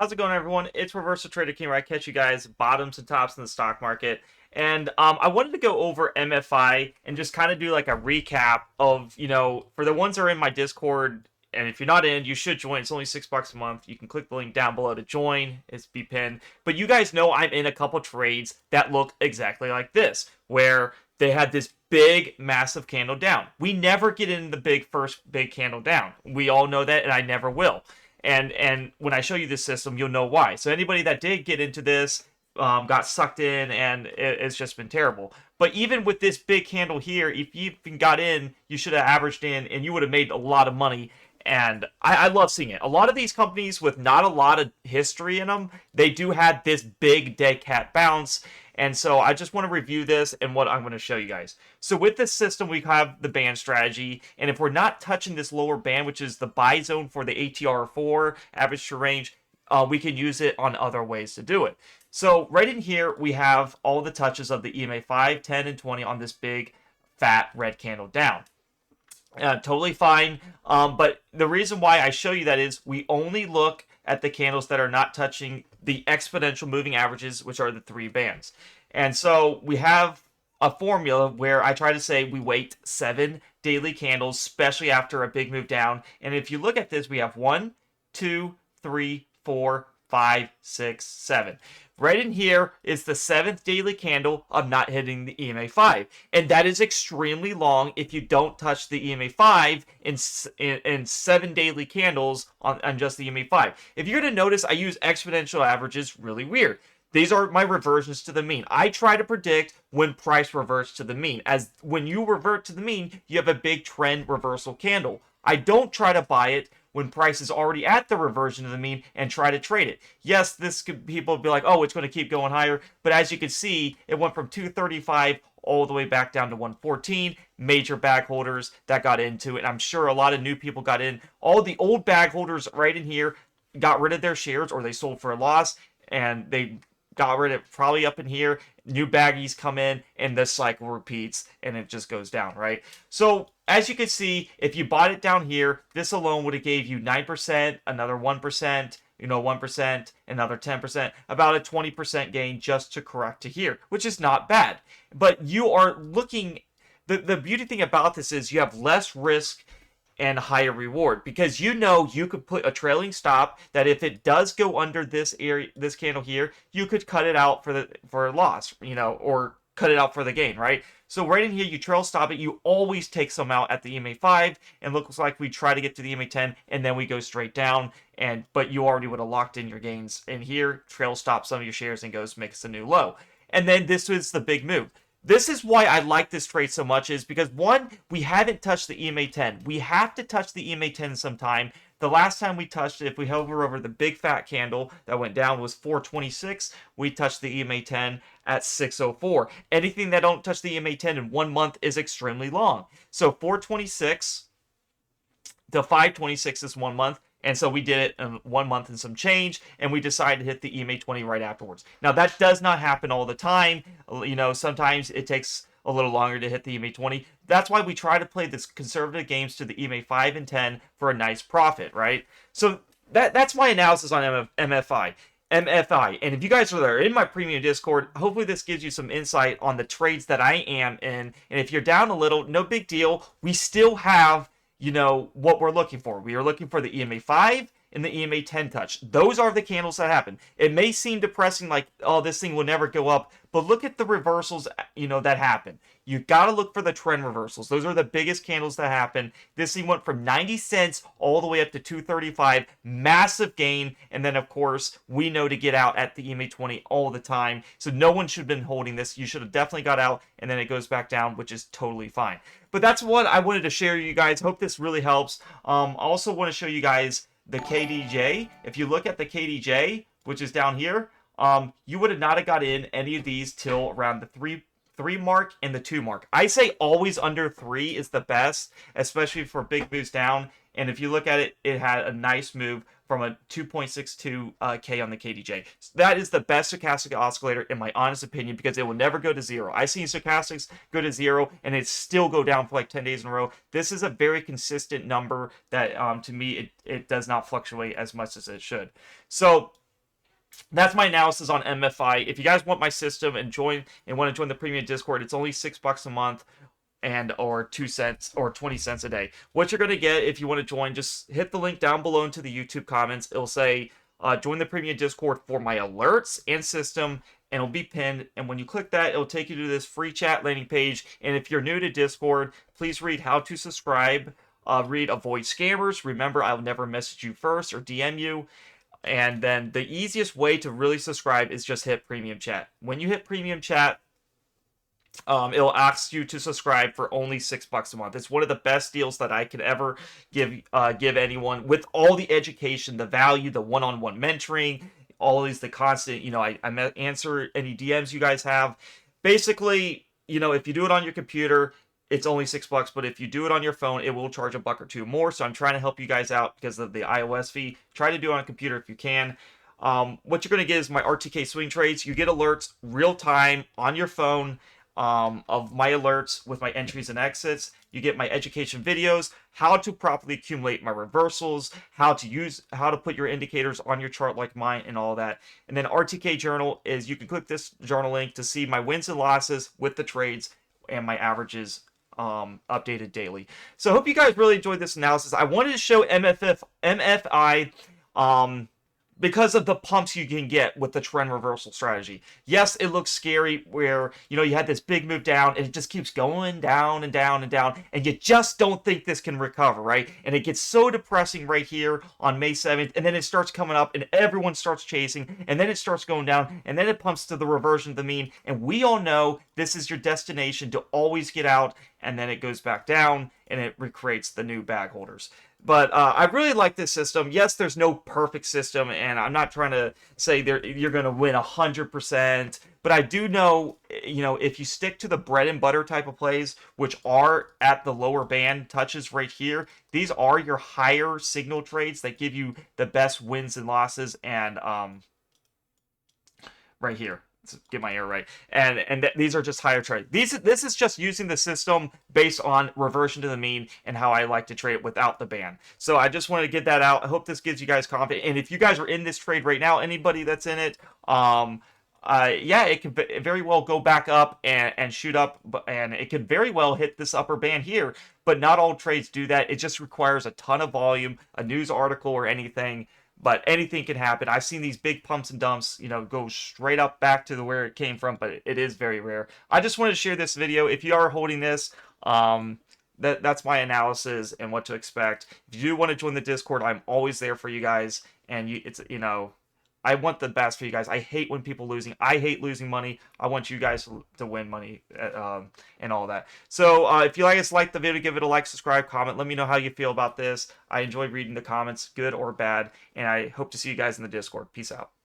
How's it going, everyone? It's Reversal Trader King, where I catch you guys bottoms and tops in the stock market. And I wanted to go over MFI and just kind of do like a recap of, for the ones that are in my Discord. And if you're not in, you should join. It's only $6 a month. You can click the link down below to join. It's be pinned. But you guys know I'm in a couple trades that look exactly like this, where they had this big, massive candle down. We never get in the first big candle down. We all know that, and I never will. And when I show you this system, you'll know why. So anybody that did get into this got sucked in, and it's just been terrible. But even with this big candle here, if you even got in, you should have averaged in, and you would have made a lot of money. And I love seeing it. A lot of these companies with not a lot of history in them, they do have this big dead cat bounce. And so I just want to review this and what I'm going to show you guys. So with this system, we have the band strategy. And if we're not touching this lower band, which is the buy zone for the ATR4, average to range, we can use it on other ways to do it. So right in here, we have all the touches of the EMA 5, 10, and 20 on this big, fat red candle down. Totally fine. But the reason why I show you that is we only look at the candles that are not touching the exponential moving averages, which are the three bands. And so we have a formula where I try to say we wait 7 daily candles, especially after a big move down. And if you look at this, we have 1, 2, 3, 4, 5, 6, 7. Right in here is the 7th daily candle of not hitting the EMA 5. And that is extremely long if you don't touch the EMA 5 in 7 daily candles on just the EMA 5. If you're going to notice, I use exponential averages really weird. These are my reversions to the mean. I try to predict when price reverts to the mean. As when you revert to the mean, you have a big trend reversal candle. I don't try to buy it when price is already at the reversion of the mean and try to trade it. Yes, people be like, oh, it's going to keep going higher. But as you can see, it went from 235 all the way back down to 114. Major bag holders that got into it. I'm sure a lot of new people got in. All the old bag holders right in here got rid of their shares, or they sold for a loss, and they got rid of probably up in here. New baggies come in, and this cycle repeats, and it just goes down, right? So as you can see, if you bought it down here, this alone would have gave you 9%, another 1%, 1%, another 10%, about a 20% gain just to correct to here, which is not bad. But you are looking, the beauty thing about this is you have less risk and higher reward, because you could put a trailing stop that if it does go under this area, this candle here, you could cut it out for a loss, or cut it out for the gain, right? So right in here, you trail stop it. You always take some out at the EMA 5, and looks like we try to get to the EMA 10, and then we go straight down. But you already would have locked in your gains in here, trail stop some of your shares, and goes makes a new low. And then this is the big move. This is why I like this trade so much, is because, one, we haven't touched the EMA 10. We have to touch the EMA 10 sometime. The last time we touched it, if we hover over the big fat candle that went down, was 426. We touched the EMA 10 at 604. Anything that don't touch the EMA 10 in 1 month is extremely long. So 426 to 526 is 1 month. And so we did it in 1 month and some change, and we decided to hit the EMA 20 right afterwards. Now, that does not happen all the time. Sometimes it takes a little longer to hit the EMA 20. That's why we try to play this conservative games to the EMA 5 and 10 for a nice profit, right? So that's my analysis on MFI. MFI. And if you guys are there in my premium Discord, hopefully this gives you some insight on the trades that I am in. And if you're down a little, no big deal. We still have what we're looking for. We are looking for the EMA 5 and the EMA 10 touch. Those are the candles that happen. It may seem depressing, like, oh, this thing will never go up, but look at the reversals, that happen. You got to look for the trend reversals. Those are the biggest candles that happen. This thing went from 90 cents all the way up to 235, massive gain, and then, of course, we know to get out at the EMA 20 all the time, so no one should have been holding this. You should have definitely got out, and then it goes back down, which is totally fine. But that's what I wanted to share with you guys. Hope this really helps. I also want to show you guys the KDJ. If you look at the KDJ, which is down here, you would have not have got in any of these till around the 3 mark and the 2 mark. I say always under 3 is the best, especially for big moves down. And if you look at it, it had a nice move from a 2.62K on the KDJ. So that is the best stochastic oscillator in my honest opinion, because it will never go to 0. I've seen stochastics go to 0 and it still go down for like 10 days in a row. This is a very consistent number that to me, it does not fluctuate as much as it should. So That's my analysis on MFI. If you guys want my system and want to join the premium Discord, it's only $6 a month and or 2 cents or 20 cents a day. What you're going to get if you want to join, just hit the link down below into the YouTube comments. It'll say join the premium Discord for my alerts and system, and it'll be pinned. And when you click that, it'll take you to this free chat landing page. And if you're new to Discord, please read how to subscribe. Read avoid scammers. Remember, I'll never message you first or DM you. And then the easiest way to really subscribe is just hit premium chat. When you hit premium chat, it'll ask you to subscribe for only $6 a month. It's one of the best deals that I could ever give anyone, with all the education, the value, the one-on-one mentoring, all these the constant. I answer any DMs you guys have. Basically, if you do it on your computer, it's only $6, but if you do it on your phone, it will charge $1 or $2 more. So I'm trying to help you guys out because of the iOS fee. Try to do it on a computer if you can. What you're going to get is my RTK swing trades. You get alerts real time on your phone of my alerts with my entries and exits. You get my education videos, how to properly accumulate my reversals, how to put your indicators on your chart like mine, and all that. And then RTK journal is, you can click this journal link to see my wins and losses with the trades and my averages updated daily. So I hope you guys really enjoyed this analysis. I wanted to show MFI because of the pumps you can get with the trend reversal strategy. Yes, it looks scary where, you had this big move down and it just keeps going down and down and down, and you just don't think this can recover, right? And it gets so depressing right here on May 7th, and then it starts coming up and everyone starts chasing, and then it starts going down, and then it pumps to the reversion of the mean, and we all know this is your destination to always get out, and then it goes back down and it recreates the new bag holders. But I really like this system. Yes, there's no perfect system, and I'm not trying to say you're going to win 100%. But I do know, if you stick to the bread and butter type of plays, which are at the lower band touches right here, these are your higher signal trades that give you the best wins and losses. And right here, let's get my error right, and these are just higher trades. This is just using the system based on reversion to the mean and how I like to trade it without the band. So I just wanted to get that out. I hope this gives you guys confidence. And if you guys are in this trade right now, anybody that's in it, yeah, it could very well go back up and shoot up, and it could very well hit this upper band here. But not all trades do that. It just requires a ton of volume, a news article, or anything. But anything can happen. I've seen these big pumps and dumps, go straight up back to where it came from, but it is very rare. I just wanted to share this video. If you are holding this, that's my analysis and what to expect. If you do want to join the Discord, I'm always there for you guys, and I want the best for you guys. I hate when people losing. I hate losing money. I want you guys to win money and all that. So if you guys like the video, give it a like, subscribe, comment. Let me know how you feel about this. I enjoy reading the comments, good or bad. And I hope to see you guys in the Discord. Peace out.